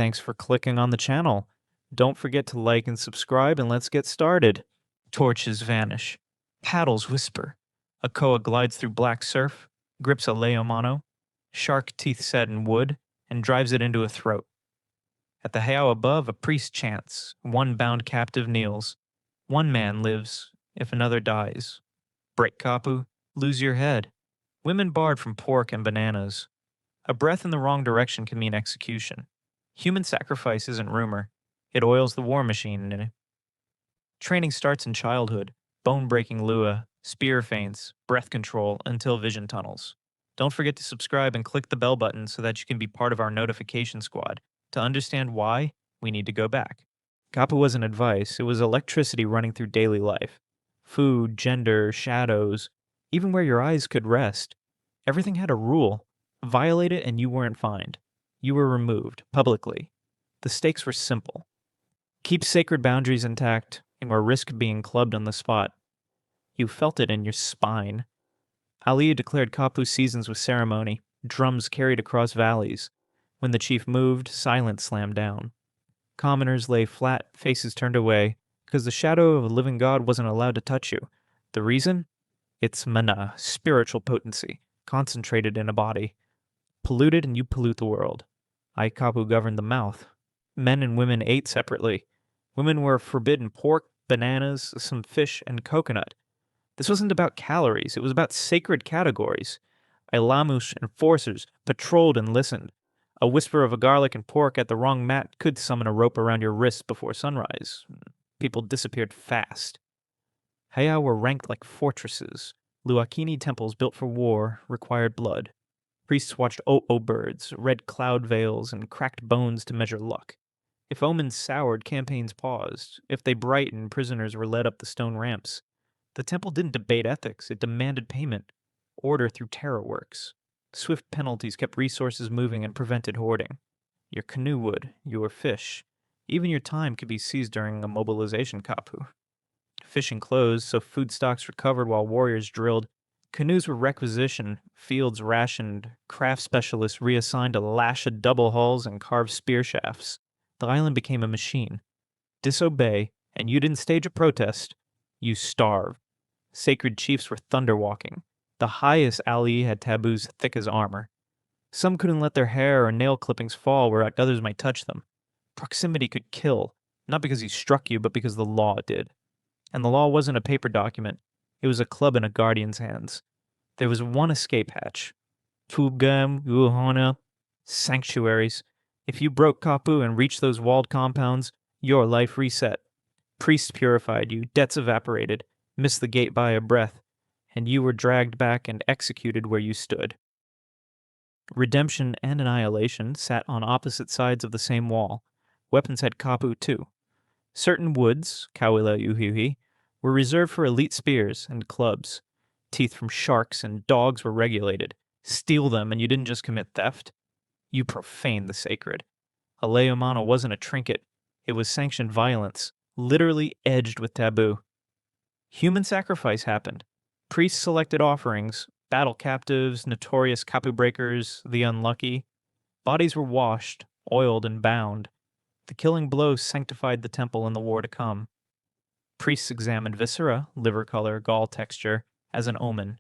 Thanks for clicking on the channel. Don't forget to like and subscribe, and let's get started. Torches vanish. Paddles whisper. A koa glides through black surf, grips a leiomano, shark teeth set in wood, and drives it into a throat. At the heiau above, a priest chants. One bound captive kneels. One man lives, if another dies. Break kapu, lose your head. Women barred from pork and bananas. A breath in the wrong direction can mean execution. Human sacrifice isn't rumor. It oils the war machine in it. Training starts in childhood. Bone-breaking lua, spear feints, breath control, until vision tunnels. Don't forget to subscribe and click the bell button so that you can be part of our notification squad to understand why we need to go back. Kapu wasn't advice, it was electricity running through daily life. Food, gender, shadows, even where your eyes could rest. Everything had a rule. Violate it and you weren't fined. You were removed, publicly. The stakes were simple. Keep sacred boundaries intact, or risk being clubbed on the spot. You felt it in your spine. Ali declared Kapu seasons with ceremony, drums carried across valleys. When the chief moved, silence slammed down. Commoners lay flat, faces turned away, because the shadow of a living god wasn't allowed to touch you. The reason? It's mana, spiritual potency, concentrated in a body. Polluted and you pollute the world. Kapu governed the mouth. Men and women ate separately. Women were forbidden pork, bananas, some fish, and coconut. This wasn't about calories, it was about sacred categories. Ailamush enforcers patrolled and listened. A whisper of a garlic and pork at the wrong mat could summon a rope around your wrist before sunrise. People disappeared fast. Heiau were ranked like fortresses. Luakini temples built for war required blood. Priests watched o-o birds, red cloud veils, and cracked bones to measure luck. If omens soured, campaigns paused. If they brightened, prisoners were led up the stone ramps. The temple didn't debate ethics, it demanded payment. Order through terror works. Swift penalties kept resources moving and prevented hoarding. Your canoe would, your fish. Even your time could be seized during a mobilization kapu. Fishing closed, so food stocks recovered while warriors drilled. Canoes were requisitioned, fields rationed, craft specialists reassigned to lash at double hulls and carve spear shafts. The island became a machine. Disobey, and you didn't stage a protest. You starved. Sacred chiefs were thunderwalking. The highest Ali had taboos thick as armor. Some couldn't let their hair or nail clippings fall where others might touch them. Proximity could kill, not because he struck you, but because the law did. And the law wasn't a paper document. It was a club in a guardian's hands. There was one escape hatch. Tubgam, Uhana, sanctuaries. If you broke Kapu and reached those walled compounds, your life reset. Priests purified you, debts evaporated, missed the gate by a breath, and you were dragged back and executed where you stood. Redemption and annihilation sat on opposite sides of the same wall. Weapons had Kapu too. Certain woods, Kauila Uhiuhi, were reserved for elite spears and clubs. Teeth from sharks and dogs were regulated. Steal them and you didn't just commit theft. You profaned the sacred. A leiomano wasn't a trinket. It was sanctioned violence, literally edged with taboo. Human sacrifice happened. Priests selected offerings, battle captives, notorious kapu breakers, the unlucky. Bodies were washed, oiled, and bound. The killing blow sanctified the temple in the war to come. Priests examined viscera, liver color, gall texture, as an omen.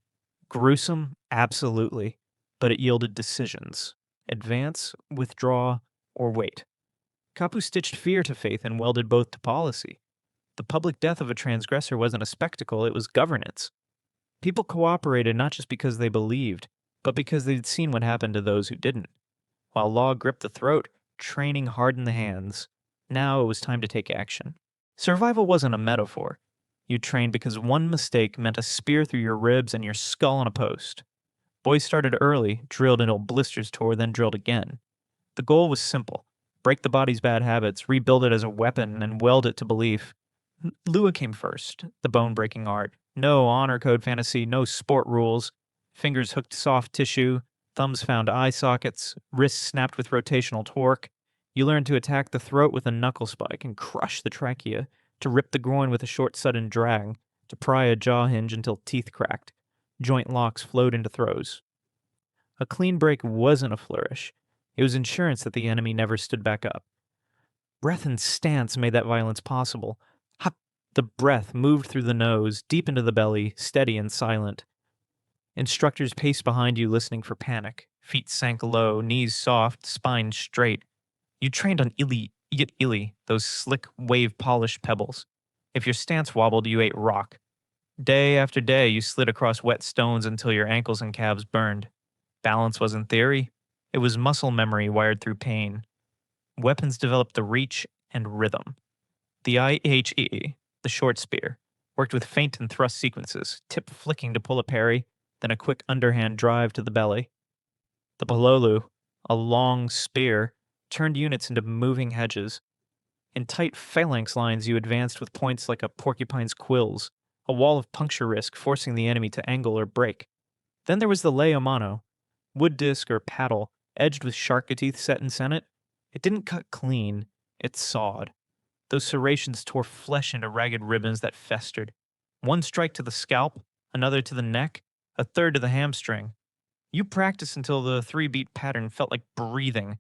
Gruesome? Absolutely. But it yielded decisions. Advance, withdraw, or wait. Kapu stitched fear to faith and welded both to policy. The public death of a transgressor wasn't a spectacle, it was governance. People cooperated not just because they believed, but because they'd seen what happened to those who didn't. While law gripped the throat, training hardened the hands. Now it was time to take action. Survival wasn't a metaphor. You trained because one mistake meant a spear through your ribs and your skull on a post. Boys started early, drilled until blisters tore, then drilled again. The goal was simple. Break the body's bad habits, rebuild it as a weapon, and weld it to belief. Lua came first, the bone-breaking art. No honor code fantasy, no sport rules. Fingers hooked soft tissue, thumbs found eye sockets, wrists snapped with rotational torque. You learned to attack the throat with a knuckle spike and crush the trachea, to rip the groin with a short sudden drag, to pry a jaw hinge until teeth cracked. Joint locks flowed into throws. A clean break wasn't a flourish. It was insurance that the enemy never stood back up. Breath and stance made that violence possible. Hup! The breath moved through the nose, deep into the belly, steady and silent. Instructors paced behind you, listening for panic. Feet sank low, knees soft, spine straight. You trained on ili, those slick, wave-polished pebbles. If your stance wobbled, you ate rock. Day after day, you slid across wet stones until your ankles and calves burned. Balance wasn't theory. It was muscle memory wired through pain. Weapons developed the reach and rhythm. The IHE, the short spear, worked with feint and thrust sequences, tip flicking to pull a parry, then a quick underhand drive to the belly. The pololu, a long spear, turned units into moving hedges. In tight phalanx lines, you advanced with points like a porcupine's quills, a wall of puncture risk forcing the enemy to angle or break. Then there was the leiomano, wood disc or paddle, edged with shark teeth set in senate. It didn't cut clean, it sawed. Those serrations tore flesh into ragged ribbons that festered. One strike to the scalp, another to the neck, a third to the hamstring. You practiced until the 3-beat pattern felt like breathing.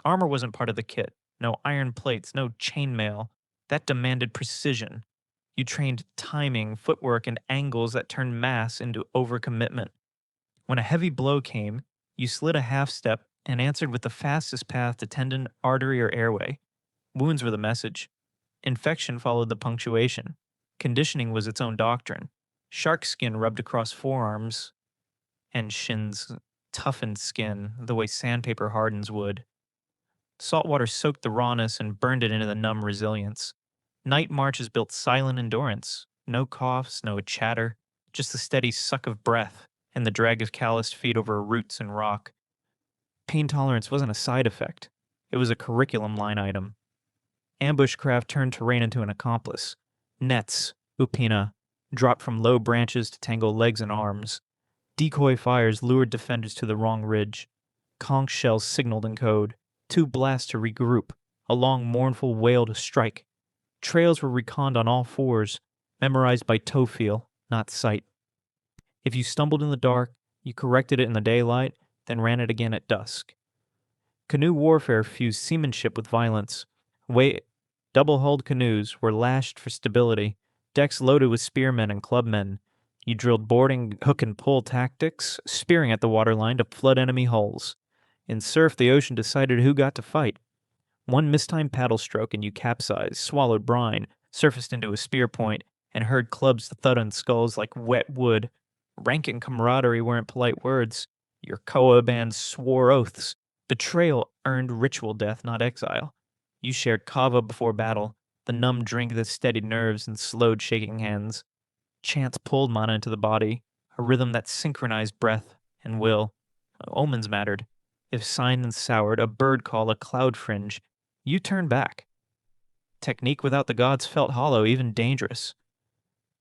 Armor wasn't part of the kit. No iron plates, no chainmail. That demanded precision. You trained timing, footwork, and angles that turned mass into overcommitment. When a heavy blow came, you slid a half step and answered with the fastest path to tendon, artery, or airway. Wounds were the message. Infection followed the punctuation. Conditioning was its own doctrine. Shark skin rubbed across forearms and shins, toughened skin the way sandpaper hardens wood. Salt water soaked the rawness and burned it into the numb resilience. Night marches built silent endurance. No coughs, no chatter, just the steady suck of breath and the drag of calloused feet over roots and rock. Pain tolerance wasn't a side effect. It was a curriculum line item. Ambushcraft turned terrain into an accomplice. Nets, upina, dropped from low branches to tangle legs and arms. Decoy fires lured defenders to the wrong ridge. Conch shells signaled in code. 2 blasts to regroup. A long, mournful wail to strike. Trails were reconned on all fours, memorized by toe feel, not sight. If you stumbled in the dark, you corrected it in the daylight, then ran it again at dusk. Canoe warfare fused seamanship with violence. Double-hulled canoes were lashed for stability, decks loaded with spearmen and clubmen. You drilled boarding, hook and pull tactics, spearing at the waterline to flood enemy hulls. In surf, the ocean decided who got to fight. One mistimed paddle stroke and you capsized, swallowed brine, surfaced into a spear point, and heard clubs thud on skulls like wet wood. Rank and camaraderie weren't polite words. Your Koa band swore oaths. Betrayal earned ritual death, not exile. You shared kava before battle, the numb drink that steadied nerves and slowed shaking hands. Chants pulled mana into the body, a rhythm that synchronized breath and will. Omens mattered. If silence soured, a bird call, a cloud fringe, you turned back. Technique without the gods felt hollow, even dangerous.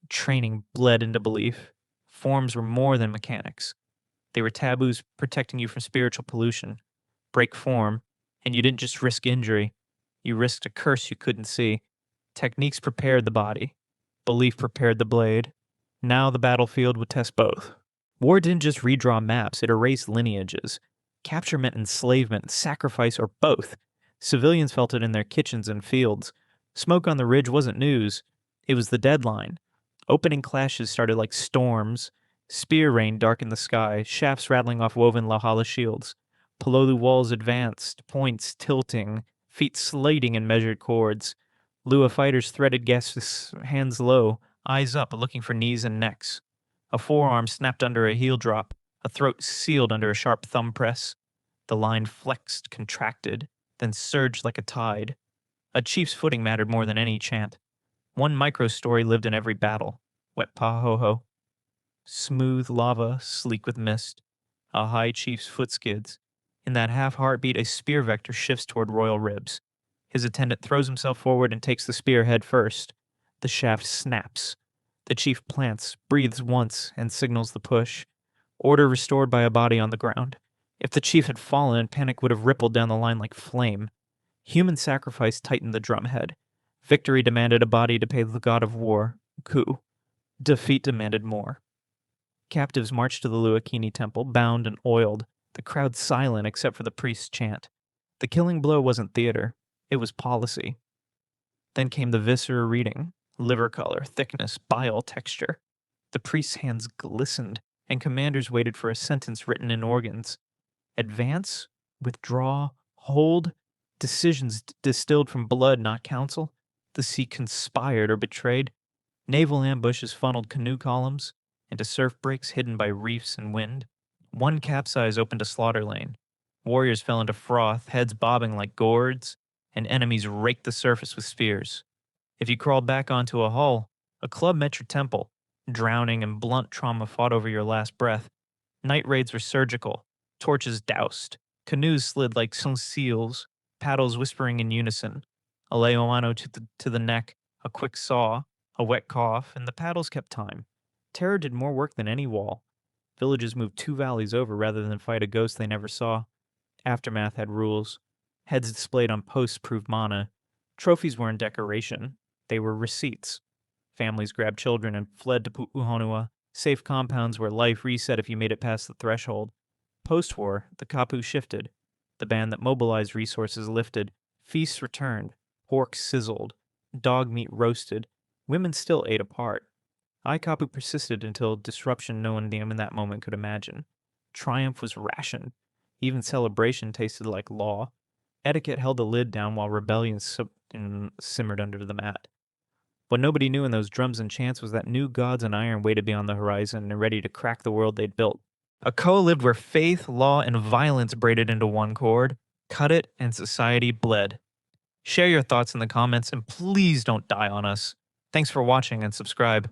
Training bled into belief. Forms were more than mechanics. They were taboos protecting you from spiritual pollution. Break form, and you didn't just risk injury. You risked a curse you couldn't see. Techniques prepared the body. Belief prepared the blade. Now the battlefield would test both. War didn't just redraw maps, it erased lineages. Capture meant enslavement, sacrifice, or both. Civilians felt it in their kitchens and fields. Smoke on the ridge wasn't news. It was the deadline. Opening clashes started like storms. Spear rain darkened the sky, shafts rattling off woven Lahala shields. Pololu walls advanced, points tilting, feet slating in measured chords. Lua fighters threaded guests, hands low, eyes up, looking for knees and necks. A forearm snapped under a heel drop, a throat sealed under a sharp thumb press. The line flexed, contracted, then surged like a tide. A chief's footing mattered more than any chant. One micro-story lived in every battle. Wet pahoho. Smooth lava, sleek with mist. A high chief's foot skids. In that half-heartbeat, a spear vector shifts toward royal ribs. His attendant throws himself forward and takes the spear head first. The shaft snaps. The chief plants, breathes once, and signals the push. Order restored by a body on the ground. If the chief had fallen, panic would have rippled down the line like flame. Human sacrifice tightened the drumhead. Victory demanded a body to pay the god of war, Ku. Defeat demanded more. Captives marched to the Luakini temple, bound and oiled, the crowd silent except for the priest's chant. The killing blow wasn't theater, it was policy. Then came the viscera reading, liver color, thickness, bile texture. The priest's hands glistened, and commanders waited for a sentence written in organs. Advance, withdraw, hold, decisions distilled from blood, not counsel. The sea conspired or betrayed. Naval ambushes funneled canoe columns into surf breaks hidden by reefs and wind. One capsize opened a slaughter lane. Warriors fell into froth, heads bobbing like gourds, and enemies raked the surface with spears. If you crawled back onto a hull, a club met your temple. Drowning and blunt trauma fought over your last breath. Night raids were surgical, torches doused, canoes slid like seals, paddles whispering in unison. A leiomano to the neck, a quick saw, a wet cough, and the paddles kept time. Terror did more work than any wall. Villages moved 2 valleys over rather than fight a ghost they never saw. Aftermath had rules. Heads displayed on posts proved mana. Trophies weren't decoration. They were receipts. Families grabbed children and fled to Pu'uhonua, safe compounds where life reset if you made it past the threshold. Post-war, the kapu shifted. The band that mobilized resources lifted. Feasts returned. Pork sizzled. Dog meat roasted. Women still ate apart. Kapu persisted until disruption no one in that moment could imagine. Triumph was rationed. Even celebration tasted like law. Etiquette held the lid down while rebellion simmered under the mat. What nobody knew in those drums and chants was that new gods in iron waited beyond the horizon and ready to crack the world they'd built. A Koa lived where faith, law, and violence braided into one cord. Cut it, and society bled. Share your thoughts in the comments, and please don't die on us. Thanks for watching and subscribe.